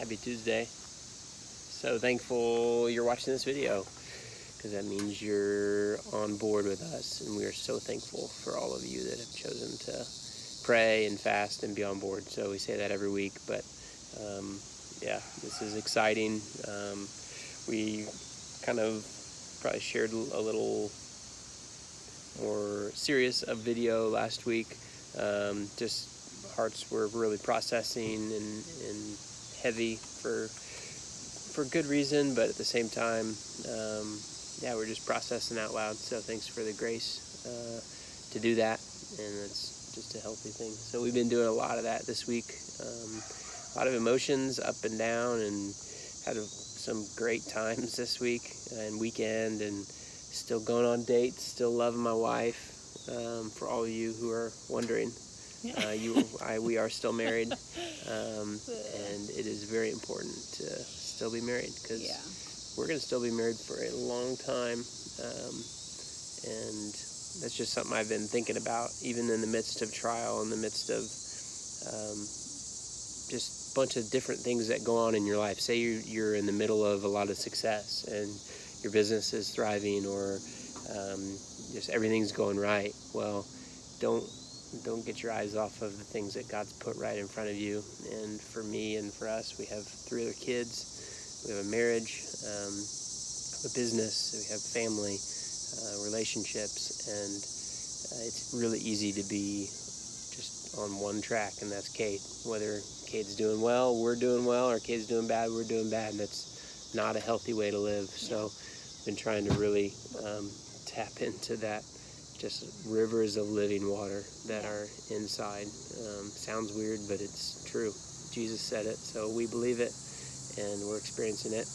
Happy Tuesday. So thankful you're watching this video, because that means you're on board with us, and we are so thankful for all of you that have chosen to pray and fast and be on board. So we say that every week, but this is exciting. We kind of probably shared a little more serious a video last week. Just hearts were really processing and heavy for good reason, but at the same time, we're just processing out loud. So thanks for the grace to do that, and it's just a healthy thing. So we've been doing a lot of that this week. A lot of emotions up and down, and had some great times this week and weekend, and still going on dates, still loving my wife. For all of you who are wondering, we are still married, and it is very important to still be married, because we're going to still be married for a long time, and that's just something I've been thinking about, even in the midst of trial, in the midst of just a bunch of different things that go on in your life. Say you're in the middle of a lot of success, and your business is thriving, or just everything's going right. Well, don't get your eyes off of the things that God's put right in front of you. And for me and for us, we have 3 other kids, we have a marriage, a business, we have family, relationships, and it's really easy to be just on one track, and that's Cade. Whether Cade's doing well, we're doing well, or Cade's doing bad, we're doing bad, and that's not a healthy way to live. So I've been trying to really tap into that, just rivers of living water that are inside. Sounds weird, but it's true. Jesus said it, so we believe it, and we're experiencing it.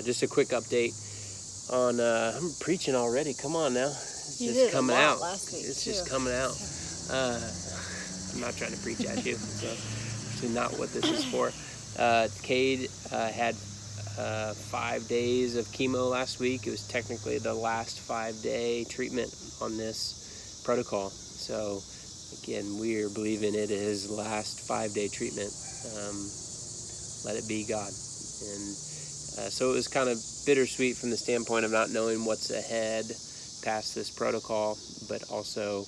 Just a quick update on, I'm preaching already, come on now. It's just coming out. It's just coming out. I'm not trying to preach at you, so actually not what this is for. Cade had 5 days of chemo last week. It was technically the last 5-day treatment on this protocol. So again, we're believing it is last 5-day treatment. Let it be, God. And so it was kind of bittersweet from the standpoint of not knowing what's ahead past this protocol, but also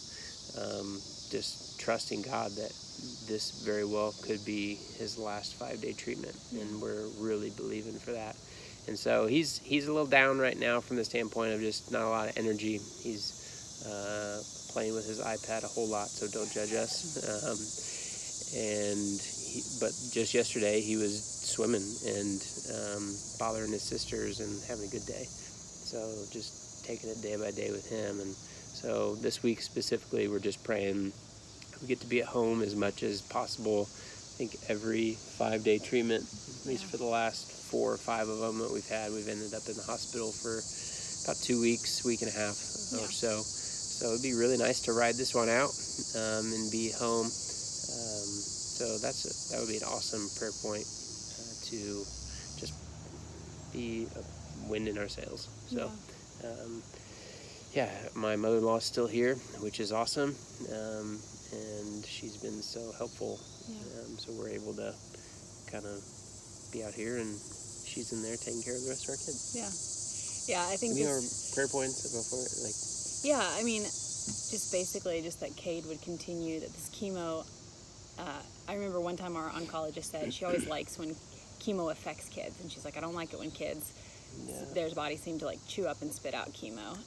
just trusting God that this very well could be his last 5-day treatment, and we're really believing for that. And so he's a little down right now from the standpoint of just not a lot of energy. He's playing with his iPad a whole lot, so don't judge us. But just yesterday he was swimming and bothering his sisters and having a good day. So just taking it day by day with him. And so this week specifically, we're just praying we get to be at home as much as possible. I think every 5-day treatment, at least for the last 4 or 5 of them that we've had, we've ended up in the hospital for about 2 weeks, week and a half or so. So it'd be really nice to ride this one out and be home. So that would be an awesome prayer point to just be a wind in our sails. So my mother-in-law is still here, which is awesome. And she's been so helpful. So we're able to kind of be out here, and she's in there taking care of the rest of our kids. I think any more prayer points before I mean, just basically just that Cade would continue, that this chemo, I remember one time our oncologist said she always likes when chemo affects kids, and she's like, I don't like it when kids their bodies seem to like chew up and spit out chemo.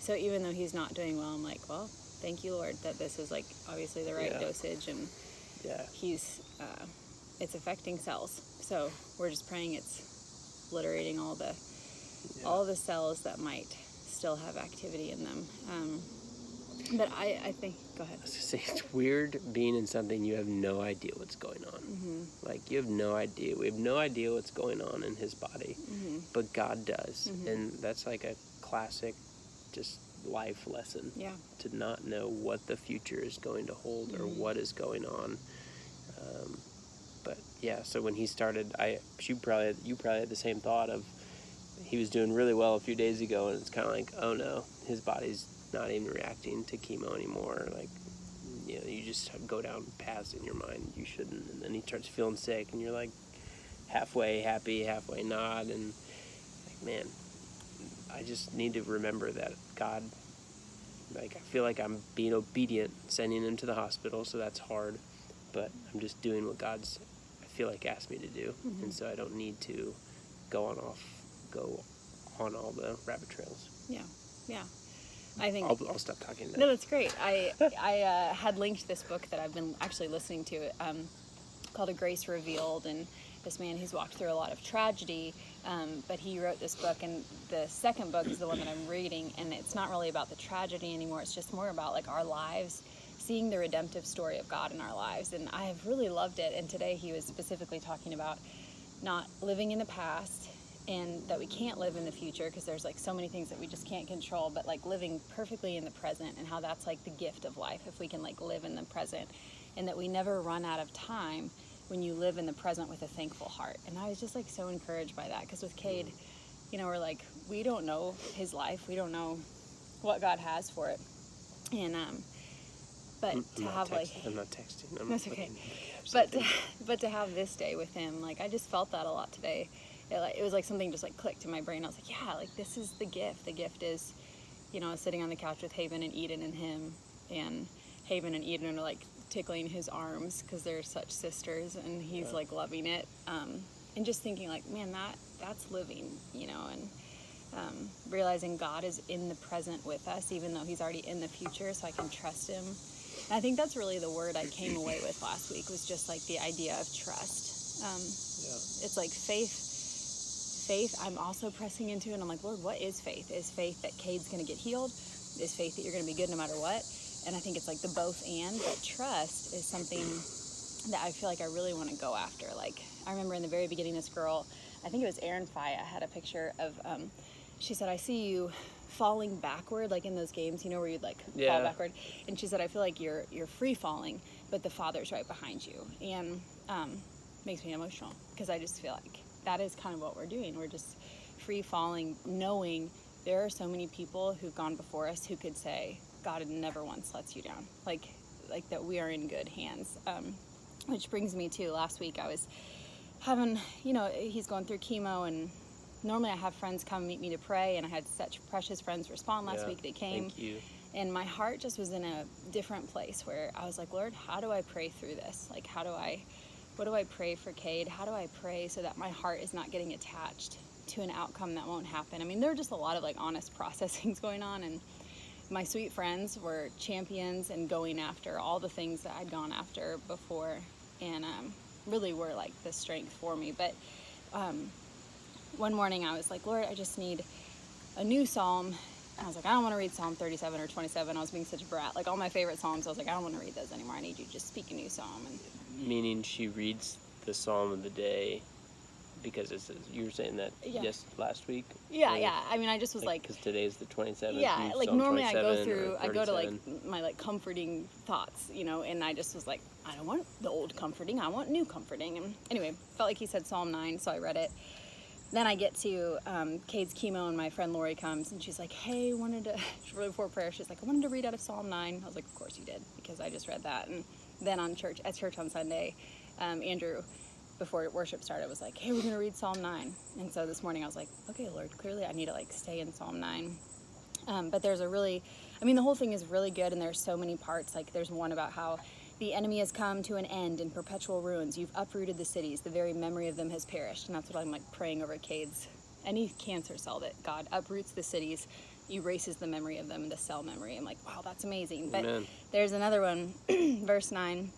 So even though he's not doing well, I'm like, well, thank you, Lord, that this is like obviously the right dosage, and he's it's affecting cells. So we're just praying it's obliterating all the cells that might still have activity in them. But I think, go ahead. I was gonna say, it's weird being in something you have no idea what's going on. Like, you have no idea. We have no idea what's going on in his body, but God does. And that's like a classic just life lesson, to not know what the future is going to hold or what is going on. But so when he started, you probably had the same thought of, he was doing really well a few days ago, and it's kind of like, oh no, his body's not even reacting to chemo anymore. Like, you just go down paths in your mind you shouldn't, and then he starts feeling sick, and you're like, halfway happy, halfway not, and like, man, I just need to remember that God, like, I feel like I'm being obedient, sending him to the hospital, so that's hard, but I'm just doing what God's, I feel like, asked me to do, and so I don't need to go on all the rabbit trails. Yeah. I think I'll stop talking now. No, that's great. I had linked this book that I've been actually listening to, called A Grace Revealed, and this man, he's walked through a lot of tragedy, but he wrote this book, and the second book is the one that I'm reading, and it's not really about the tragedy anymore. It's just more about like our lives, seeing the redemptive story of God in our lives, and I have really loved it. And today he was specifically talking about not living in the past, and that we can't live in the future because there's like so many things that we just can't control, but like living perfectly in the present, and how that's like the gift of life if we can like live in the present, and that we never run out of time when you live in the present with a thankful heart. And I was just like so encouraged by that, because with Cade, you know, we're like, we don't know his life, we don't know what God has for it, and but to have like, I'm not texting. that's okay. But to have this day with him, like I just felt that a lot today. It was like something just like clicked in my brain. I was like, yeah, like this is the gift. The gift is, you know, sitting on the couch with Haven and Eden and him, and Haven and Eden are like tickling his arms because they're such sisters, and he's like loving it, and just thinking like, man, that's living, you know, and realizing God is in the present with us, even though he's already in the future, so I can trust him. And I think that's really the word I came away with last week, was just like the idea of trust. It's like faith I'm also pressing into, and I'm like, Lord, what is faith? Is faith that Cade's going to get healed? Is faith that you're going to be good no matter what? And I think it's like the both and, but trust is something that I feel like I really want to go after. Like, I remember in the very beginning, this girl, I think it was Erin Faya, had a picture of, she said, I see you falling backward, like in those games, you know, where you'd like fall backward. And she said, I feel like you're free falling, but the Father's right behind you. And makes me emotional, because I just feel like that is kind of what we're doing. We're just free falling, knowing there are so many people who've gone before us who could say, God never once lets you down. Like that we are in good hands. Which brings me to last week. I was having, you know, he's going through chemo, and normally I have friends come meet me to pray, and I had such precious friends respond last week. They came. Thank you. And my heart just was in a different place, where I was like, Lord, how do I pray through this? Like, what do I pray for Cade? How do I pray so that my heart is not getting attached to an outcome that won't happen? I mean, there were just a lot of like honest processings going on, and my sweet friends were champions and going after all the things that I'd gone after before, and really were like the strength for me. But one morning I was like, Lord, I just need a new psalm. And I was like, I don't want to read Psalm 37 or 27. I was being such a brat. Like all my favorite psalms, I was like, I don't want to read those anymore. I need you to just speak a new psalm. And meaning she reads the psalm of the day, because it's, you were saying that last week? Yeah. I mean, I just was like, because today's the 27th. Yeah, like normally I go to like my like comforting thoughts, you know, and I just was like, I don't want the old comforting, I want new comforting. And anyway, felt like he said Psalm 9, so I read it. Then I get to Cade's chemo, and my friend Lori comes, and she's like, hey, really before prayer, she's like, I wanted to read out of Psalm 9. I was like, of course you did, because I just read that. And then at church on Sunday, Andrew, before worship started, was like, hey, we're going to read Psalm 9. And so this morning I was like, okay, Lord, clearly I need to like stay in Psalm 9. But there's the whole thing is really good, and there's so many parts. Like there's one about how the enemy has come to an end in perpetual ruins. You've uprooted the cities. The very memory of them has perished. And that's what I'm like praying over Cade's, any cancer cell, that God uproots the cities, erases the memory of them, the cell memory. I'm like, wow, that's amazing. But there's another one, verse 9.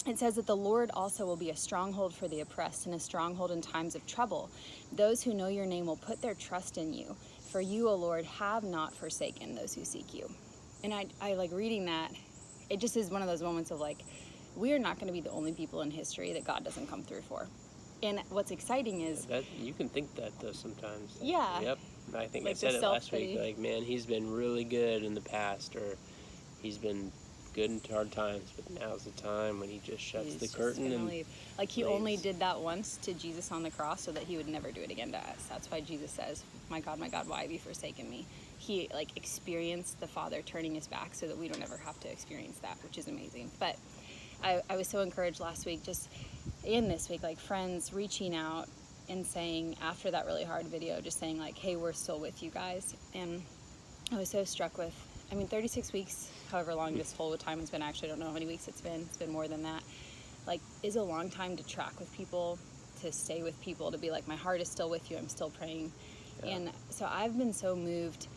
It says that the Lord also will be a stronghold for the oppressed, and a stronghold in times of trouble. Those who know your name will put their trust in you. For you, O Lord, have not forsaken those who seek you. And I like reading that. It just is one of those moments of like, we are not going to be the only people in history that God doesn't come through for. And what's exciting is that you can think that though sometimes. Yeah. Yep. I think like I said it last week. Like, man, he's been really good in the past, or he's been good in hard times, but now's the time when he just shuts the curtain and leave. Like he only did that once to Jesus on the cross, so that he would never do it again to us. That's why Jesus says, my God, why have you forsaken me? He like experienced the Father turning his back so that we don't ever have to experience that, which is amazing. But I was so encouraged last week. Just in this week, like friends reaching out and saying, after that really hard video, just saying like, hey, we're still with you guys. And I was so struck with, 36 weeks, however long this whole time has been, actually I don't know how many weeks it's been more than that, like, is a long time to track with people, to stay with people, to be like, my heart is still with you, I'm still praying. Yeah. And so I've been so moved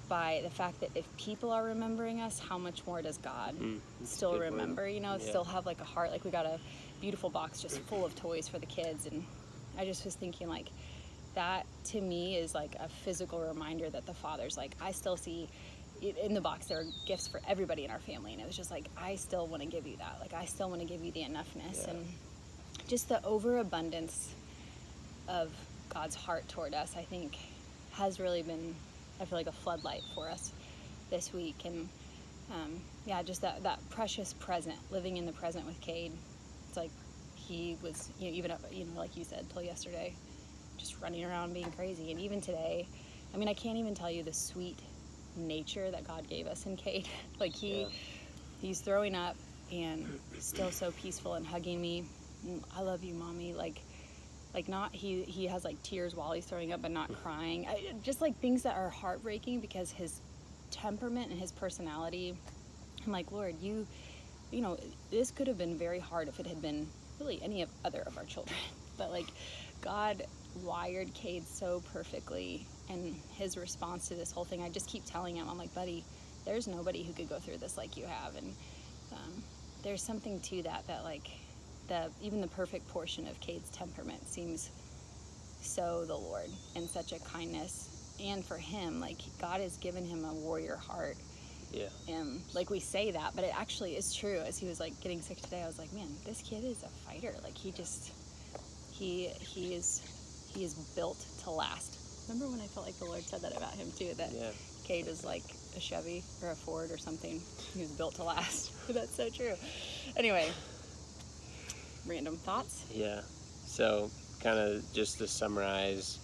by the fact that if people are remembering us, how much more does God still remember, still have like a heart. Like, we got a beautiful box just full of toys for the kids, and I just was thinking, like, that to me is like a physical reminder that the Father's like, I still see in the box there are gifts for everybody in our family, and it was just like, I still want to give you that, like, I still want to give you the enoughness. And just the overabundance of God's heart toward us, I think, has really been, I feel like, a floodlight for us this week. And just that precious present, living in the present with Cade. It's like he was, even up, like you said, till yesterday, just running around being crazy. And even today, I can't even tell you the sweet nature that God gave us in Cade. Like, he's throwing up and still so peaceful and hugging me. I love you, mommy. Like not, he has like tears while he's throwing up, but not crying. Just like things that are heartbreaking, because his temperament and his personality, I'm like, Lord, this could have been very hard if it had been really any other of our children. But like, God wired Cade so perfectly, and his response to this whole thing, I just keep telling him, I'm like, buddy, there's nobody who could go through this like you have. And there's something to that like, even the perfect portion of Cade's temperament seems so the Lord, and such a kindness. And for him, like, God has given him a warrior heart. Yeah. And like, we say that, but it actually is true. As he was like getting sick today, I was like, man, this kid is a fighter. Like, he is built to last. Remember when I felt like the Lord said that about him too, that Cade is like a Chevy or a Ford or something. He was built to last. That's so true. Anyway, random thoughts? Yeah. So, kind of just to summarize,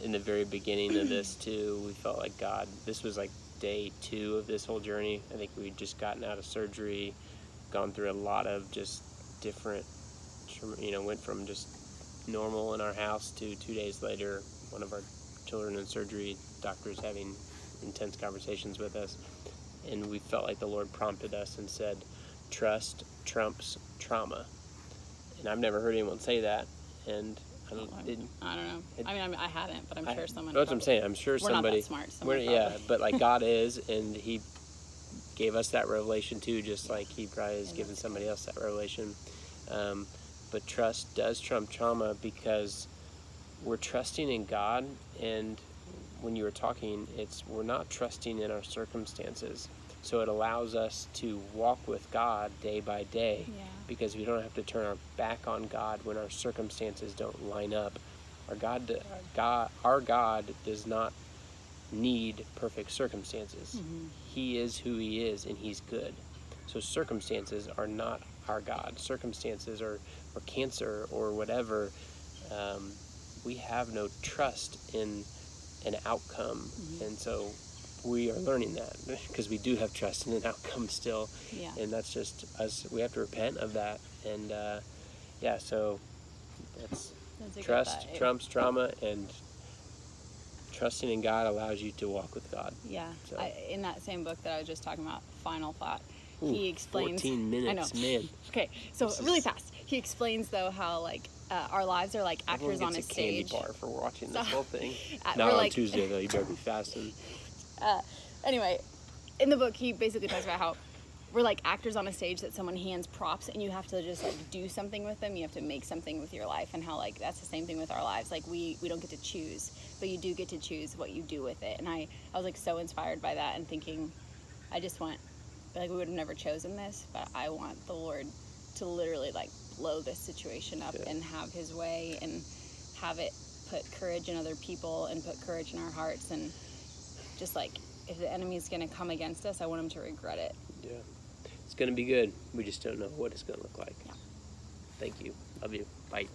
in the very beginning of this too, we felt like God, this was like day 2 of this whole journey. I think we'd just gotten out of surgery, gone through a lot of just different, went from just normal in our house to 2 days later, one of our children in surgery, doctors having intense conversations with us. And we felt like the Lord prompted us and said, trust trumps trauma. And I've never heard anyone say that. And I don't know. I hadn't, but I'm sure someone. That's what I'm saying. I'm sure somebody. We're not that smart. But like, God is, and He gave us that revelation too, just like He probably has given somebody else that revelation. But trust does trump trauma, because we're trusting in God. And when you were talking, we're not trusting in our circumstances. So it allows us to walk with God day by day, because we don't have to turn our back on God when our circumstances don't line up. Our God does not need perfect circumstances. Mm-hmm. He is who He is, and He's good. So circumstances are not our God. Circumstances or cancer or whatever, we have no trust in an outcome. Mm-hmm. And so we are learning that, because we do have trust in an outcome still. Yeah. And that's just us. We have to repent of that. And so that's trust trumps trauma, and trusting in God allows you to walk with God. Yeah. So. In that same book that I was just talking about, Final Thought, he explains. 14 minutes, I know. Man. Okay, so really fast. He explains, though, how like our lives are like actors on a stage. Candy bar for watching this whole thing. Not on Tuesday though. You better be fasting. Anyway, in the book, he basically talks about how we're like actors on a stage that someone hands props, and you have to just like do something with them. You have to make something with your life, and how like that's the same thing with our lives. Like we don't get to choose, but you do get to choose what you do with it. And I was like so inspired by that, and thinking, I just want, like, we would have never chosen this, but I want the Lord to literally like blow this situation up and have His way, and have it put courage in other people and put courage in our hearts. And just like, if the enemy is going to come against us, I want him to regret it. Yeah. It's going to be good. We just don't know what it's going to look like. Yeah. Thank you. Love you. Bye.